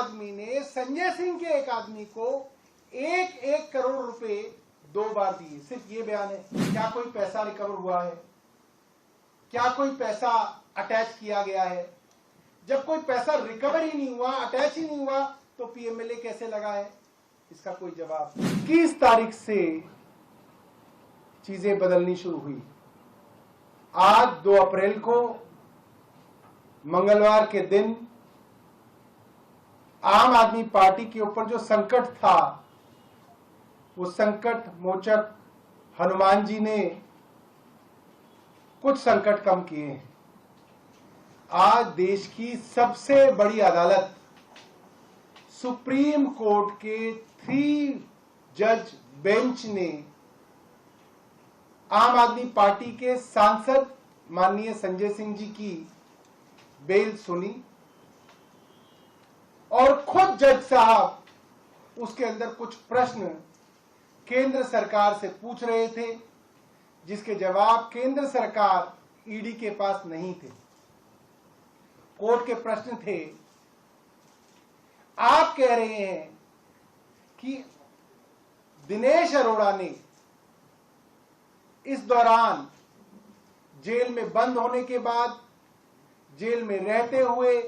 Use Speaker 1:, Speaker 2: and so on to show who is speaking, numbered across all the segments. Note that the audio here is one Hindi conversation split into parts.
Speaker 1: आदमी ने संजय सिंह के एक आदमी को 1-1 करोड़ रुपए 2 बार दिए। सिर्फ ये बयान है। क्या कोई पैसा रिकवर हुआ है? क्या कोई पैसा अटैच किया गया है? जब कोई पैसा रिकवर ही नहीं हुआ, अटैच ही नहीं हुआ, तो पीएमएलए कैसे लगा है? इसका कोई जवाब। 21 तारीख से चीजें बदलनी शुरू हुई। आज 2 अप्रैल को मंगलवार के दिन आम आदमी पार्टी के ऊपर जो संकट था, वो संकट मोचक हनुमान जी ने कुछ संकट कम किए हैं। आज देश की सबसे बड़ी अदालत सुप्रीम कोर्ट के 3 जज बेंच ने आम आदमी पार्टी के सांसद माननीय संजय सिंह जी की बेल सुनी और खुद जज साहब उसके अंदर कुछ प्रश्न केंद्र सरकार से पूछ रहे थे, जिसके जवाब केंद्र सरकार ईडी के पास नहीं थे। कोर्ट के प्रश्न थे, आप कह रहे हैं कि दिनेश अरोड़ा ने इस दौरान जेल में बंद होने के बाद, जेल में रहते हुए,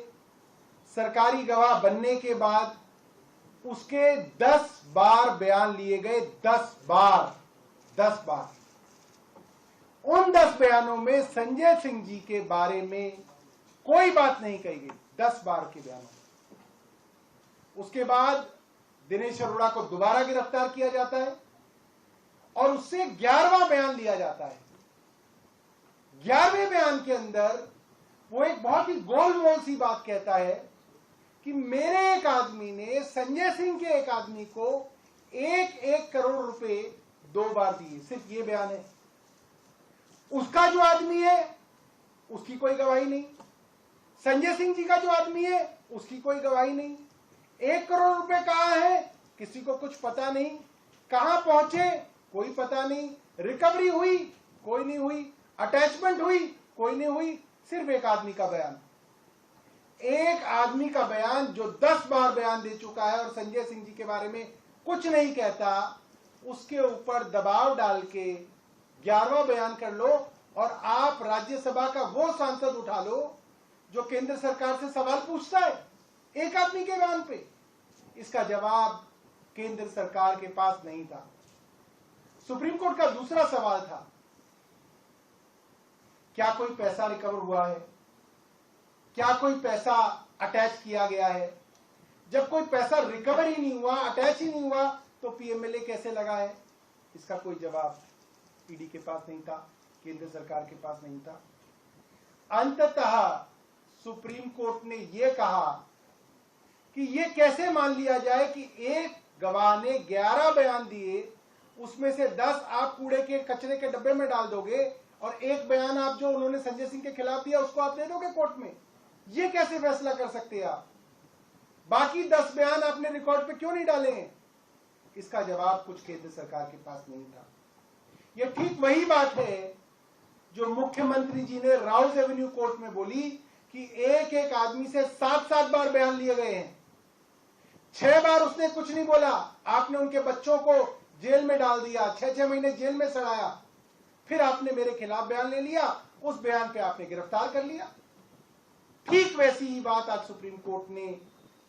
Speaker 1: सरकारी गवाह बनने के बाद उसके 10 बार बयान लिए गए। 10 बार। उन 10 बयानों में संजय सिंह जी के बारे में कोई बात नहीं कही गई। 10 बार के बयानों। उसके बाद दिनेश अरोड़ा को दोबारा गिरफ्तार किया जाता है और उससे 11वां बयान लिया जाता है। 11वें बयान के अंदर वो एक बहुत ही गोलमोल सी बात कहता है कि मेरे एक आदमी ने संजय सिंह के एक आदमी को 1-1 करोड़ रुपए 2 बार दिए। सिर्फ ये बयान है। उसका जो आदमी है उसकी कोई गवाही नहीं। संजय सिंह जी का जो आदमी है उसकी कोई गवाही नहीं। 1 करोड़ रुपए कहां है? किसी को कुछ पता नहीं। कहां पहुंचे? कोई पता नहीं। रिकवरी हुई? कोई नहीं हुई। अटैचमेंट हुई? कोई नहीं हुई। सिर्फ एक आदमी का बयान। एक आदमी का बयान जो 10 बार बयान दे चुका है और संजय सिंह जी के बारे में कुछ नहीं कहता, उसके ऊपर दबाव डाल के 11वां बयान कर लो और आप राज्यसभा का वो सांसद उठा लो जो केंद्र सरकार से सवाल पूछता है एक आदमी के बयान पे। इसका जवाब केंद्र सरकार के पास नहीं था। सुप्रीम कोर्ट का दूसरा सवाल था, क्या कोई पैसा रिकवर हुआ है? क्या कोई पैसा अटैच किया गया है? जब कोई पैसा रिकवर ही नहीं हुआ, अटैच ही नहीं हुआ, तो पीएमएलए कैसे लगा है? इसका कोई जवाब ईडी के पास नहीं था, केंद्र सरकार के पास नहीं था। अंततः सुप्रीम कोर्ट ने यह कहा कि यह कैसे मान लिया जाए कि एक गवाह ने 11 बयान दिए, उसमें से 10 आप कूड़े के कचरे के डब्बे में डाल दोगे और एक बयान आप जो उन्होंने संजय सिंह के खिलाफ दिया उसको आप दे दोगे कोर्ट में। ये कैसे फैसला कर सकते हैं आप? बाकी 10 बयान आपने रिकॉर्ड पे क्यों नहीं डाले हैं? इसका जवाब कुछ केंद्र सरकार के पास नहीं था। यह ठीक वही बात है जो मुख्यमंत्री जी ने राउज एवेन्यू कोर्ट में बोली कि एक एक आदमी से 7-7 बार बयान लिए गए हैं। 6 बार उसने कुछ नहीं बोला, आपने उनके बच्चों को जेल में डाल दिया, 6-6 महीने जेल में सड़ाया, फिर आपने मेरे खिलाफ बयान ले लिया, उस बयान पे आपने गिरफ्तार कर लिया। ठीक वैसी ही बात आज सुप्रीम कोर्ट ने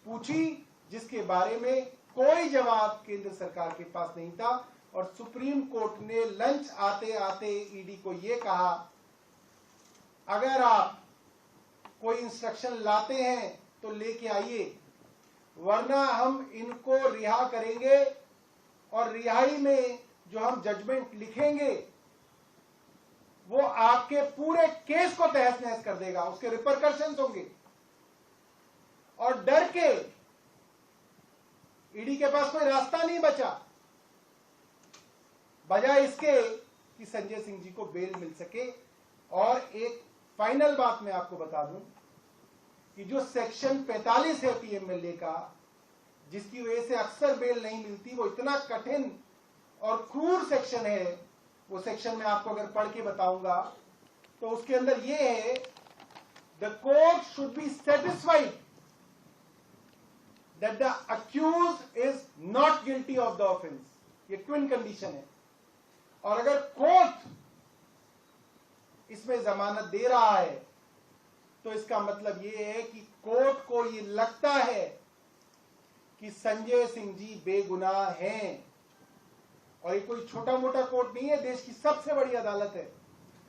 Speaker 1: पूछी, जिसके बारे में कोई जवाब केंद्र सरकार के पास नहीं था। और सुप्रीम कोर्ट ने लंच आते आते ईडी को यह कहा, अगर आप कोई इंस्ट्रक्शन लाते हैं तो लेके आइए, वरना हम इनको रिहा करेंगे और रिहाई में जो हम जजमेंट लिखेंगे वो आपके पूरे केस को तहस नहस कर देगा, उसके रिपरकशंस होंगे। और डर के ईडी के पास कोई रास्ता नहीं बचा, बजाय इसके कि संजय सिंह जी को बेल मिल सके। और एक फाइनल बात मैं आपको बता दूं कि जो सेक्शन 45 है पीएमएलए का, जिसकी वजह से अक्सर बेल नहीं मिलती, वो इतना कठिन और क्रूर सेक्शन है। वो सेक्शन में आपको अगर पढ़ के बताऊंगा तो उसके अंदर ये है, the court should be satisfied that the accused is not guilty of the offense. ये ट्विन कंडीशन है। और अगर कोर्ट इसमें जमानत दे रहा है तो इसका मतलब ये है कि कोर्ट को ये लगता है कि संजय सिंह जी बेगुनाह हैं। और ये कोई छोटा मोटा कोर्ट नहीं है, देश की सबसे बड़ी अदालत है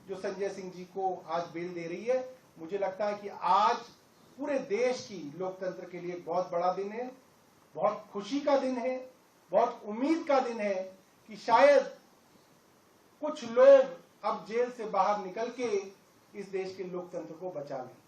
Speaker 1: जो संजय सिंह जी को आज बेल दे रही है। मुझे लगता है कि आज पूरे देश की लोकतंत्र के लिए बहुत बड़ा दिन है, बहुत खुशी का दिन है, बहुत उम्मीद का दिन है कि शायद कुछ लोग अब जेल से बाहर निकल के इस देश के लोकतंत्र को बचा लें।